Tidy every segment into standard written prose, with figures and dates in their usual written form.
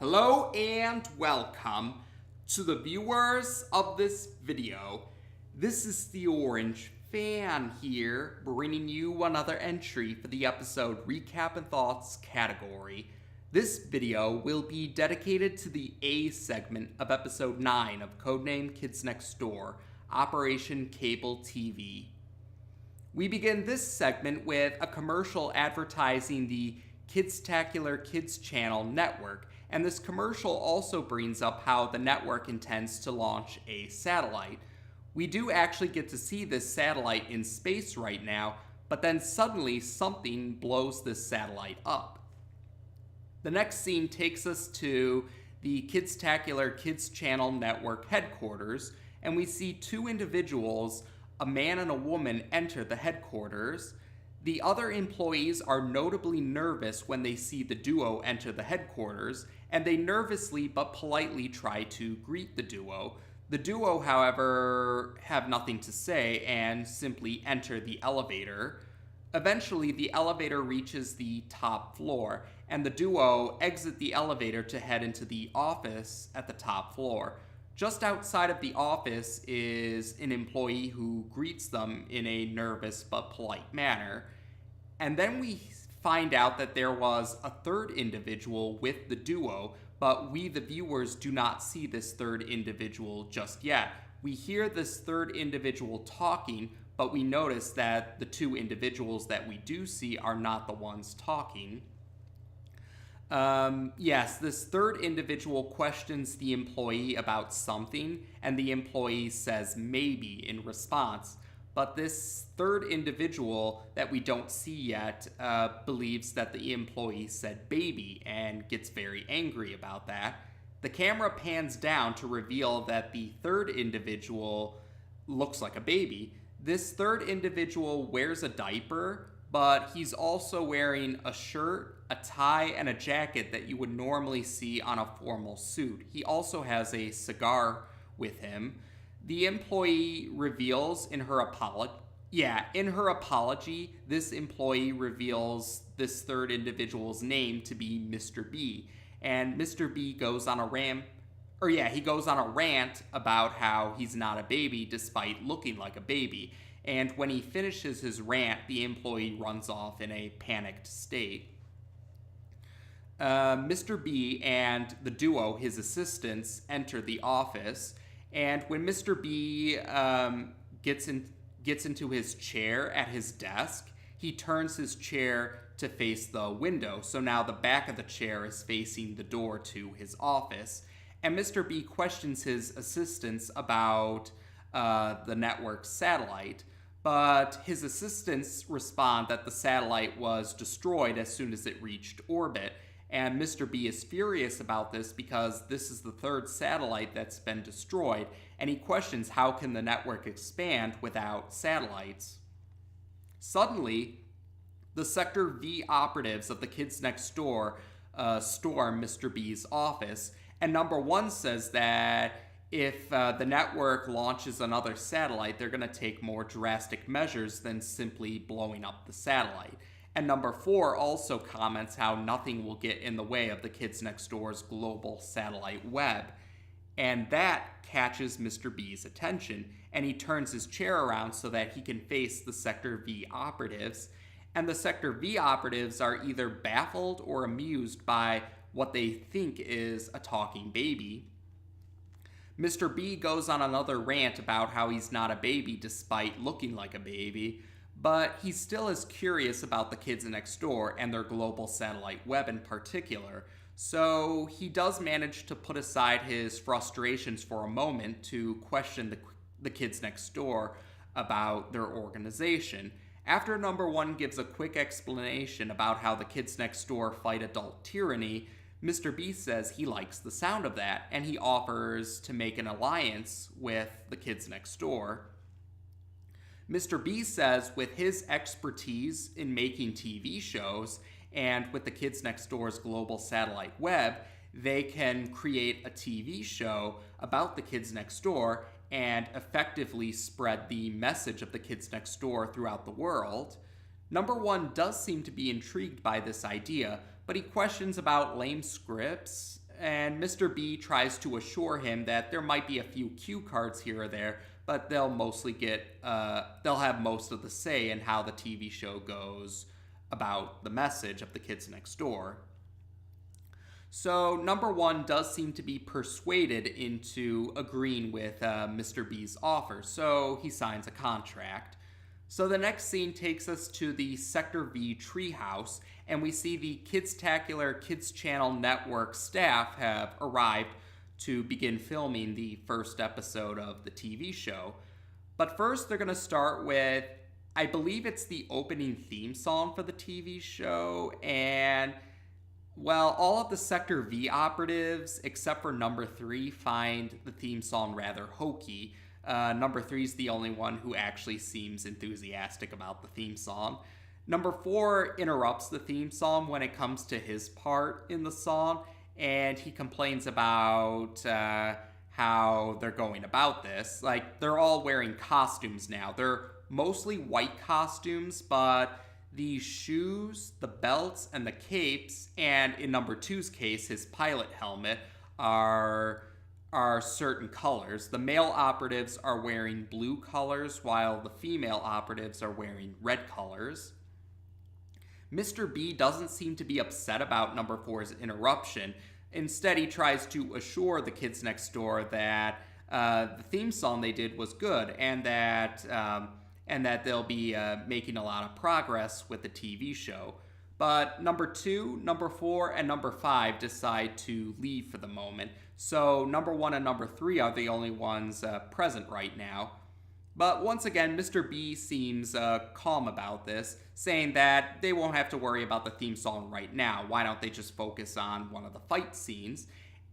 Hello and welcome to the viewers of this video. This is the Orange Fan here, bringing you another entry for the episode Recap and Thoughts category. This video will be dedicated to the A segment of episode 9 of Codename Kids Next Door, Operation C.A.B.L.E T.V. We begin this segment with a commercial advertising the Kid-Tacular Kids Channel Network, and this commercial also brings up how the network intends to launch a satellite. We do actually get to see this satellite in space right now, but then suddenly something blows this satellite up. The next scene takes us to the Kid-Tacular Kids Channel Network headquarters, and we see two individuals, a man and a woman, enter the headquarters. The other employees are notably nervous when they see the duo enter the headquarters, and they nervously but politely try to greet the duo. The duo, however, have nothing to say and simply enter the elevator. Eventually, the elevator reaches the top floor, and the duo exit the elevator to head into the office at the top floor. Just outside of the office is an employee who greets them in a nervous but polite manner. And then we find out that there was a third individual with the duo, but we, the viewers, do not see this third individual just yet. We hear this third individual talking, but we notice that the two individuals that we do see are not the ones talking. Yes, this third individual questions the employee about something, and the employee says maybe in response. But this third individual that we don't see yet believes that the employee said baby and gets very angry about that. The camera pans down to reveal that the third individual looks like a baby. This third individual wears a diaper, but he's also wearing a shirt, a tie, and a jacket that you would normally see on a formal suit. He also has a cigar with him. The employee reveals in her apology, this employee reveals this third individual's name to be Mr. B. And Mr. B goes on a rant about how he's not a baby despite looking like a baby. And when he finishes his rant, the employee runs off in a panicked state. Mr. B and the duo, his assistants, enter the office. And when Mr. B gets into his chair at his desk, he turns his chair to face the window. So now the back of the chair is facing the door to his office. And Mr. B questions his assistants about the network's satellite. But his assistants respond that the satellite was destroyed as soon as it reached orbit. And Mr. B is furious about this because this is the third satellite that's been destroyed, and he questions how can the network expand without satellites. Suddenly, the Sector V operatives of the Kids Next Door storm Mr. B's office, and number one says that if the network launches another satellite, they're going to take more drastic measures than simply blowing up the satellite. And number 4 also comments how nothing will get in the way of the Kids Next Door's global satellite web. And that catches Mr. B's attention, and he turns his chair around so that he can face the Sector V operatives. And the Sector V operatives are either baffled or amused by what they think is a talking baby. Mr. B goes on another rant about how he's not a baby despite looking like a baby, but he still is curious about the kids next door and their global satellite web in particular, so he does manage to put aside his frustrations for a moment to question the kids next door about their organization. After number 1 gives a quick explanation about how the kids next door fight adult tyranny, Mr. B says he likes the sound of that, and he offers to make an alliance with the kids next door. Mr. B says with his expertise in making TV shows and with the Kids Next Door's global satellite web, they can create a TV show about the Kids Next Door and effectively spread the message of the Kids Next Door throughout the world. Number 1 does seem to be intrigued by this idea, but he questions about lame scripts Mr. B tries to assure him that there might be a few cue cards here or there, but they'll have most of the say in how the TV show goes about the message of the kids next door. So number one does seem to be persuaded into agreeing with Mr. B's offer, so he signs a contract. So the next scene takes us to the Sector V treehouse, and we see the Kid-Tacular Kids Channel Network staff have arrived to begin filming the first episode of the TV show. But first, they're going to start with, I believe it's the opening theme song for the TV show, and well, all of the Sector V operatives, except for number 3, find the theme song rather hokey. Number 3 is the only one who actually seems enthusiastic about the theme song. Number 4 interrupts the theme song when it comes to his part in the song, and he complains about how they're going about this. Like, they're all wearing costumes now. They're mostly white costumes, but the shoes, the belts, and the capes, and in number 2's case, his pilot helmet, are certain colors. The male operatives are wearing blue colors, while the female operatives are wearing red colors. Mr. B doesn't seem to be upset about number 4's interruption. Instead, he tries to assure the kids next door that the theme song they did was good, and that they'll be making a lot of progress with the TV show. But number 2, number 4, and number 5 decide to leave for the moment. So number 1 and number 3 are the only ones present right now. But once again, Mr. B seems calm about this, saying that they won't have to worry about the theme song right now. Why don't they just focus on one of the fight scenes?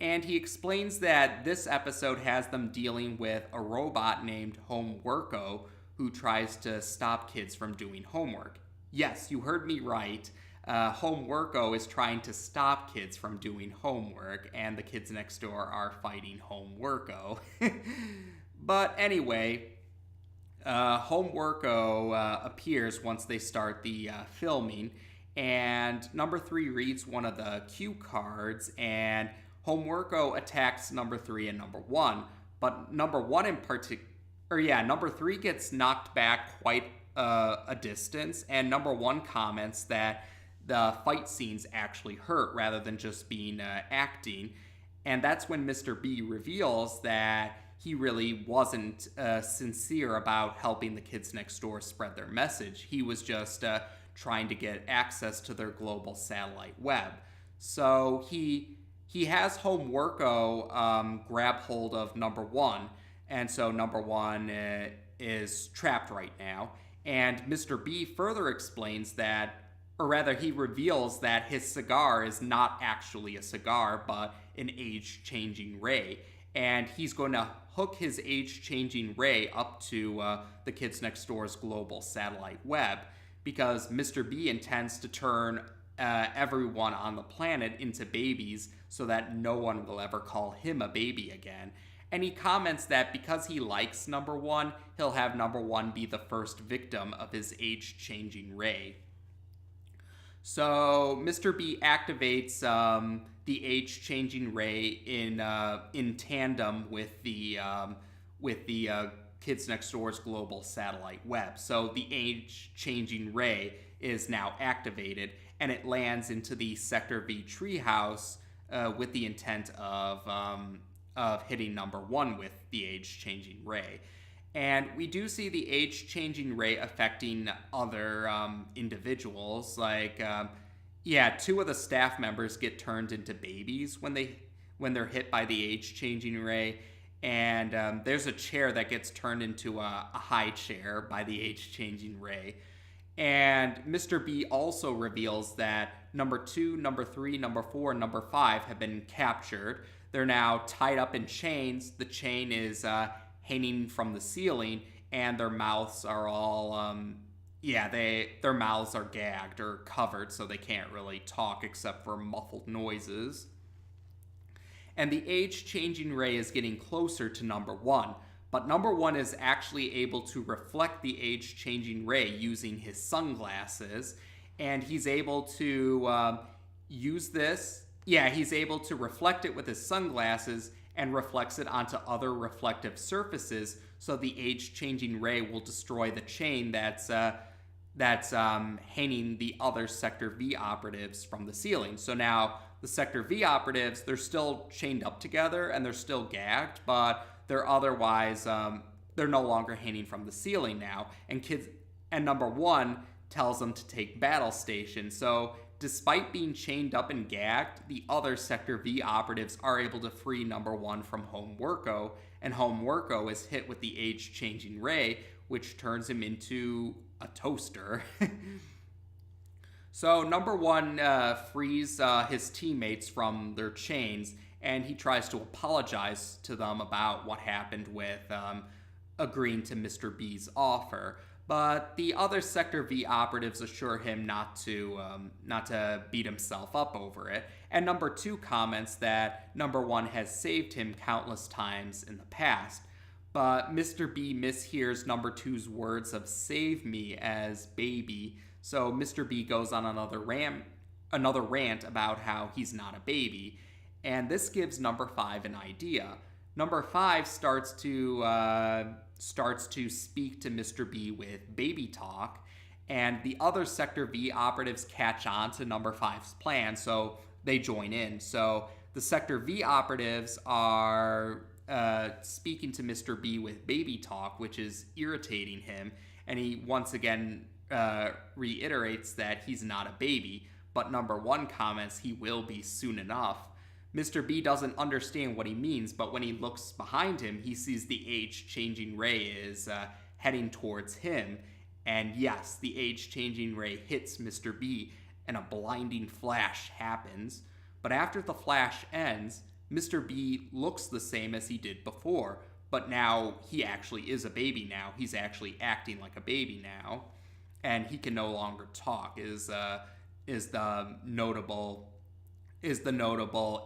And he explains that this episode has them dealing with a robot named Homeworko, who tries to stop kids from doing homework. Yes, you heard me right. Homeworko is trying to stop kids from doing homework, and the kids next door are fighting Homeworko. But anyway, Homeworko appears once they start the filming, and number 3 reads one of the cue cards, and Homeworko attacks number 3 and number 1. But number 1 in particular, number 3 gets knocked back quite a distance, and number 1 comments that the fight scenes actually hurt rather than just being acting. And that's when Mr. B reveals that he really wasn't sincere about helping the kids next door spread their message. He was just trying to get access to their global satellite web. So he has Homeworko grab hold of number 1, and so number 1 is trapped right now. And Mr. B further explains that, or rather he reveals that his cigar is not actually a cigar, but an age-changing ray. And he's going to hook his age-changing ray up to the kids next door's global satellite web, because Mr. B intends to turn everyone on the planet into babies so that no one will ever call him a baby again. And he comments that because he likes number 1, he'll have number 1 be the first victim of his age-changing ray. So Mr. B activates the age-changing ray in tandem with the kids next door's global satellite web. So the age-changing ray is now activated, and it lands into the Sector V treehouse with the intent of hitting number 1 with the age-changing ray. And we do see the age-changing ray affecting other individuals. Like, 2 of the staff members get turned into babies when they're hit by the age-changing ray. And there's a chair that gets turned into a high chair by the age-changing ray. And Mr. B also reveals that number 2, number 3, number 4, and number 5 have been captured. They're now tied up in chains. The chain is hanging from the ceiling, and their mouths are all, their mouths are gagged or covered, so they can't really talk except for muffled noises. And the age-changing ray is getting closer to number 1, but number 1 is actually able to reflect the age-changing ray using his sunglasses, and he's able to use this Yeah, he's able to reflect it with his sunglasses and reflects it onto other reflective surfaces, so the age-changing ray will destroy the chain that's hanging the other Sector V operatives from the ceiling. So now the Sector V operatives, they're still chained up together and they're still gagged, but they're otherwise they're no longer hanging from the ceiling now. And number one tells them to take battle station. So despite being chained up and gagged, the other Sector V operatives are able to free number one from Home Worko, and Home Worko is hit with the age-changing ray, which turns him into a toaster. So number one frees his teammates from their chains, and he tries to apologize to them about what happened with agreeing to Mr. B's offer. But the other Sector V operatives assure him not to beat himself up over it. And number two comments that number one has saved him countless times in the past. But Mr. B mishears number two's words of "save me" as "baby." So Mr. B goes on another rant about how he's not a baby. And this gives number five an idea. Number five starts to speak to Mr. B with baby talk, and the other Sector V operatives catch on to number five's plan, so they join in. So the Sector V operatives are speaking to Mr. B with baby talk, which is irritating him, and he once again reiterates that he's not a baby, but number one comments he will be soon enough. Mr. B doesn't understand what he means, but when he looks behind him, he sees the age-changing ray is heading towards him. And yes, the age-changing ray hits Mr. B, and a blinding flash happens. But after the flash ends, Mr. B looks the same as he did before, but now he actually is a baby now. He's actually acting like a baby now, and he can no longer talk, is the notable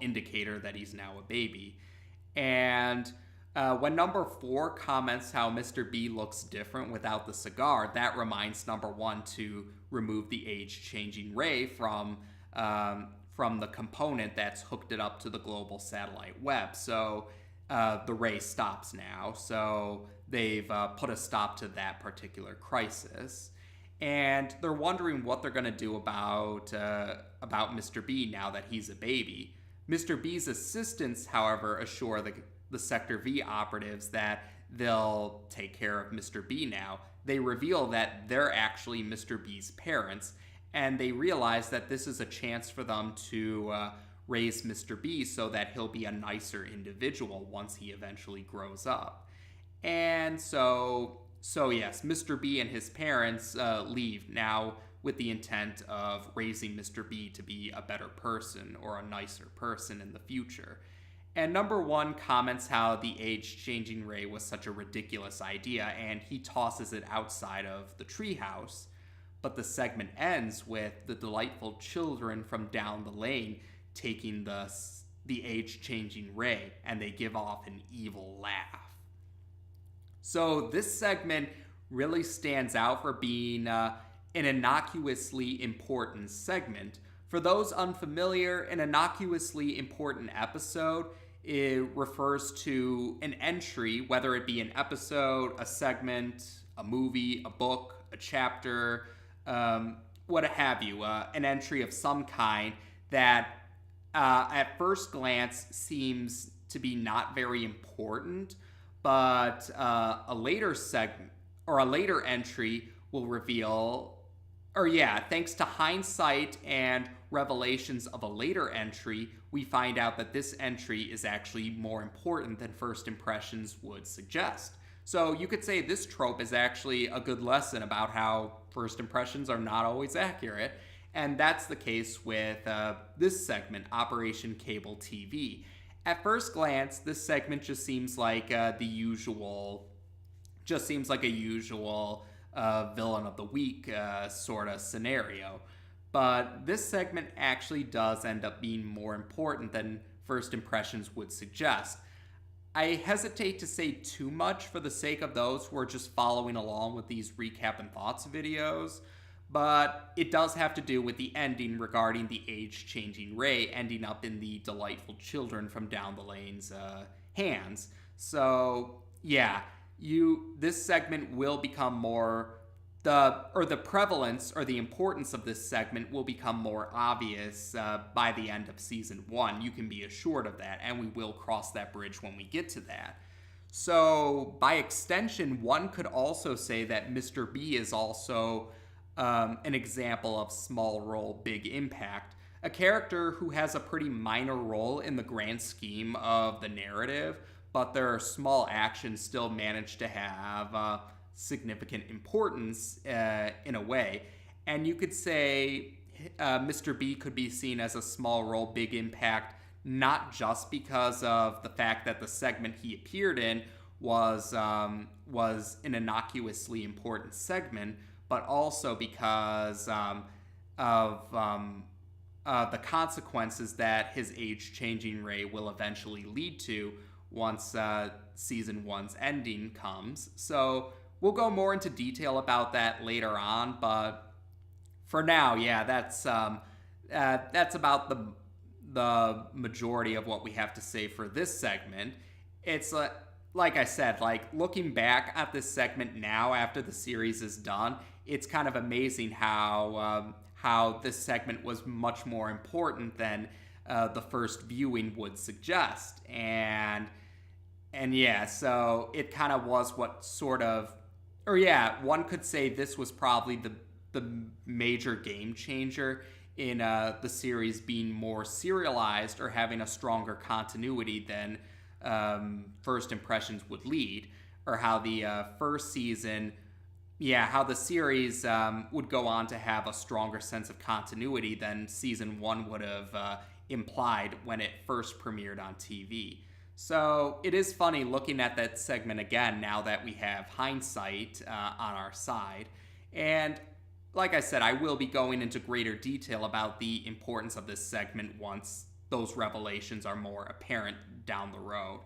indicator that he's now a baby. And when number four comments how Mr. B looks different without the cigar, that reminds number one to remove the age-changing ray from the component that's hooked it up to the global satellite web. So the ray stops now. So they've put a stop to that particular crisis. And they're wondering what they're going to do about Mr. B now that he's a baby. Mr. B's assistants, however, assure the Sector V operatives that they'll take care of Mr. B now. They reveal that they're actually Mr. B's parents, and they realize that this is a chance for them to raise Mr. B so that he'll be a nicer individual once he eventually grows up. And so yes, Mr. B and his parents leave now with the intent of raising Mr. B to be a better person or a nicer person in the future. And number one comments how the age-changing ray was such a ridiculous idea, and he tosses it outside of the treehouse. But the segment ends with the delightful children from down the lane taking the age-changing ray, and they give off an evil laugh. So this segment really stands out for being an innocuously important segment. For those unfamiliar, an innocuously important episode, it refers to an entry, whether it be an episode, a segment, a movie, a book, a chapter, what have you, an entry of some kind that at first glance seems to be not very important, but a later segment or a later entry will reveal, thanks to hindsight and revelations of a later entry, we find out that this entry is actually more important than first impressions would suggest. So you could say this trope is actually a good lesson about how first impressions are not always accurate, and that's the case with this segment, Operation C.A.B.L.E At first glance, this segment just seems like a usual villain of the week sort of scenario. But this segment actually does end up being more important than first impressions would suggest. I hesitate to say too much for the sake of those who are just following along with these recap and thoughts videos, But it does have to do with the ending regarding the age-changing Ray ending up in the delightful children from down the lane's hands. So yeah, this segment will become more the prevalence or the importance of this segment will become more obvious by the end of season 1. You can be assured of that, and we will cross that bridge when we get to that. So by extension, one could also say that Mr. B is also an example of small role, big impact. A character who has a pretty minor role in the grand scheme of the narrative, but their small actions still manage to have significant importance in a way. And you could say Mr. B could be seen as a small role, big impact, not just because of the fact that the segment he appeared in was an innocuously important segment, but also because of the consequences that his age-changing Ray will eventually lead to once season 1's ending comes. So we'll go more into detail about that later on, but for now, yeah, that's about the majority of what we have to say for this segment. It's like I said, like looking back at this segment now after the series is done, it's kind of amazing how this segment was much more important than the first viewing would suggest. And yeah, so it kind of was what sort of, or yeah, one could say this was probably the major game changer in the series being more serialized or having a stronger continuity than first impressions would lead, or how the first season, how the series would go on to have a stronger sense of continuity than season 1 would have implied when it first premiered on TV. So it is funny looking at that segment again now that we have hindsight on our side. And like I said, I will be going into greater detail about the importance of this segment once those revelations are more apparent down the road.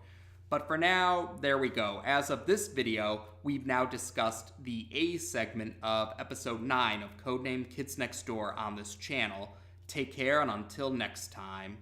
But for now, there we go. As of this video, we've now discussed the A segment of episode 9 of Codename Kids Next Door on this channel. Take care, and until next time.